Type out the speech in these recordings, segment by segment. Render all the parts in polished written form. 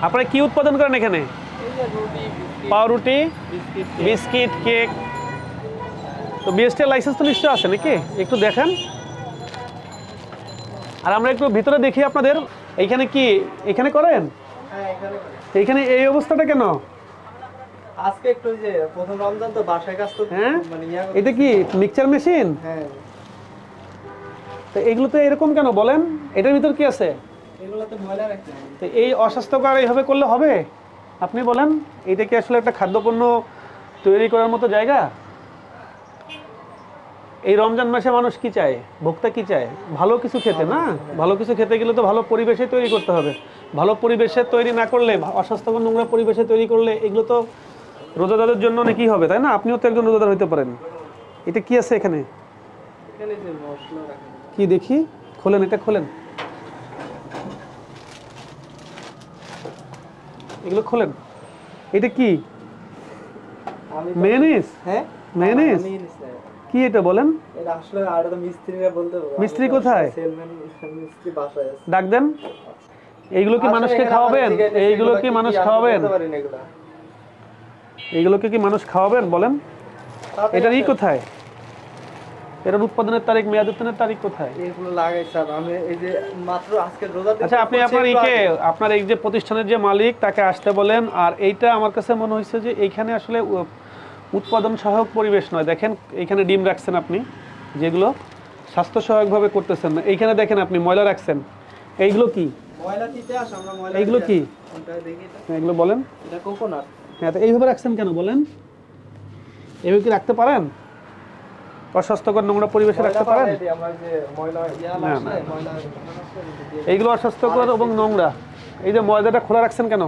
আপনারা কি উৎপাদন করেন এখানে? পাউরুটি, বিস্কিট, কেক। তো বিএসটি লাইসেন্স তো নিশ্চয় আছে নাকি? একটু দেখেন। আর আমরা একটু ভিতরে দেখি আপনাদের। এইখানে কি এখানে করেন? এইখানে এই অবস্থাটা কেন? আজকে একটু যে প্রথম রমজান তো বাসায় কাজ তো হ্যাঁ, মানে এটা কি মিক্সচার মেশিন? হ্যাঁ, তো এগুলো তো এরকম কেন বলেন? এটার ভিতর কি আছে? এগুলোতে ময়লা রাখতে হবে। তো এই অস্বাস্থ্যকর এইভাবে করলে হবে? আপনি বলেন, এটা কি আসলে একটা খাদ্যপণ্য তৈরি করার মতো জায়গা? এই রমজান মাসে মানুষ কি চায়, ভোক্তা কি চায়? ভালো কিছু খেতে না? ভালো কিছু খেতে গেলে তো ভালো পরিবেশে তৈরি করতে হবে। ভালো পরিবেশে তৈরি না করলে, অস্বাস্থ্যকর নোংরা পরিবেশে তৈরি করলে এগুলো তো রোজাদারের জন্য নাকি হবে, তাই না? আপনিও তো একজন রোজাদার হইতে পারেন। এটা কি আছে এখানে? এখানে যে মশলা রাখা কি দেখি, খোলেন, এটা খোলেন, এগুলো খোলেন। এটা কি আমি মেয়োনিজ? হ্যাঁ মেয়োনিজ কি এটা বলেন? এটা আসলে আর তো মিস্ত্রিরা বলতে হবে। মিস্ত্রি কোথায়? সেলম্যান মিস্ত্রি বাসায় আছে। ডাক দেন। এইগুলো কি মানুষকে খাওয়াবেন? এইগুলো কি মানুষ খাওয়াবেন? এইগুলোকে কি মানুষ খাওয়াবেন বলেন? এটার ই কোথায়? এটার উৎপাদনের তারিখ, মেয়াদ উত্তীর্ণের তারিখ কোথায়? এগুলো লাগাই স্যার, আমি এই যে মাত্র আজকে রোজাতে। আচ্ছা, আপনি আপনার এই যে প্রতিষ্ঠানের যে মালিক তাকে আসতে বলেন। আর এইটা আমার কাছে মনে হয়েছে যে এইখানে আসলে উৎপাদন সহায়ক পরিবেশ নয়। দেখেন এইখানে ডিম রাখছেন আপনি, যেগুলো স্বাস্থ্য সহায়কভাবে করতেছেন না। এইখানে দেখেন আপনি ময়লা রাখছেন। এইগুলো কি? ময়লা দিতে আস, আমরা ময়লা। এইগুলো কি? কোনটা দেখি এটা? এগুলো বলেন। এটা কোকোনাট। হ্যাঁ, তো এইভাবে রাখছেন কেন বলেন? এইভাবে কি রাখতে পারেন? অস্বাস্থ্যকর নোংরা পরিবেশে রাখতে পারেন? আমরা যে ময়লা না, আসলে না। ময়লা এইগুলো অস্বাস্থ্যকর এবং নোংরা। এই যে ময়দাটা খোলা রাখছেন কেন?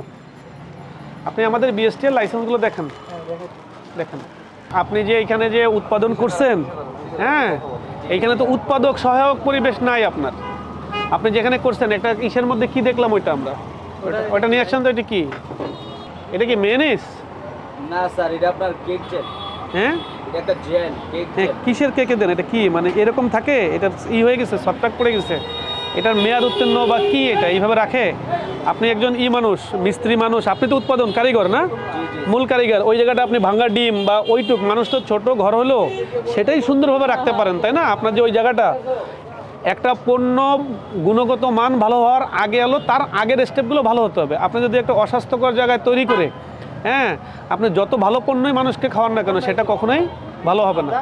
আপনি আমাদের বিএসটি এর লাইসেন্সগুলো দেখেন, দেখেন। আপনি যে এইখানে যে উৎপাদন করছেন, হ্যাঁ, এইখানে তো উৎপাদক সহায়ক পরিবেশ নাই আপনার। আপনি যেখানে করছেন একটা ইসের মধ্যে কি দেখলাম, ওইটা আমরা ওইটা নিয়ে আসছেন। তো এটা কি? এটা কি মেয়োনিজ? না স্যার, এটা আপনার কেক জেল। হ্যাঁ, এটা একটা জেল, কেক হ্যাঁ, জেল। কিসের কেকে দেন? এটা কি মানে এরকম থাকে? এটা ই হয়ে গেছে, সফটপ্যাক পড়ে গেছে, এটার মেয়াদ উত্তীর্ণ বা কি? এটা এইভাবে রাখে? আপনি একজন মানুষ, মিস্ত্রি মানুষ, আপনি তো উৎপাদন কারিগর না, মূল কারিগর। ওই জায়গাটা আপনি ভাঙা ডিম বা ওইটুক মানুষ তো ছোট ঘর হলো সেটাই সুন্দরভাবে রাখতে পারেন, তাই না? আপনার যে ওই জায়গাটা, একটা পণ্য গুণগত মান ভালো হওয়ার আগে হলো তার আগের স্টেপগুলো ভালো হতে হবে। আপনি যদি একটা অস্বাস্থ্যকর জায়গায় তৈরি করে, হ্যাঁ, আপনি যত ভালো পণ্যই মানুষকে খাওয়ান না কেন, সেটা কখনোই ভালো হবে না।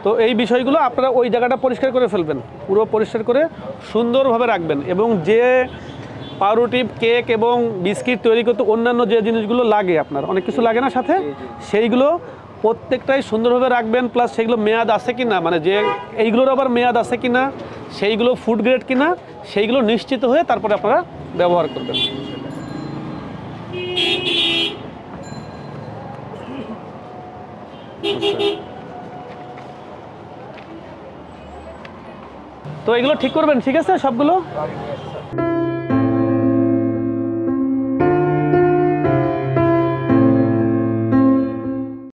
তো এই বিষয়গুলো আপনারা ওই জায়গাটা পরিষ্কার করে ফেলবেন, পুরো পরিষ্কার করে সুন্দরভাবে রাখবেন। এবং যে পাউরুটি, কেক এবং বিস্কিট তৈরি করতে অন্যান্য যে জিনিসগুলো লাগে, আপনার অনেক কিছু লাগে না সাথে, সেইগুলো প্রত্যেকটাই সুন্দরভাবে রাখবেন। প্লাস সেগুলো মেয়াদ আছে কি না, মানে যে এইগুলোর আবার মেয়াদ আছে কি না, সেইগুলো ফুড গ্রেড কি না, সেইগুলো নিশ্চিত হয়ে তারপরে আপনারা ব্যবহার করবেন। তো এগুলো ঠিক করবেন, ঠিক আছে সবগুলো?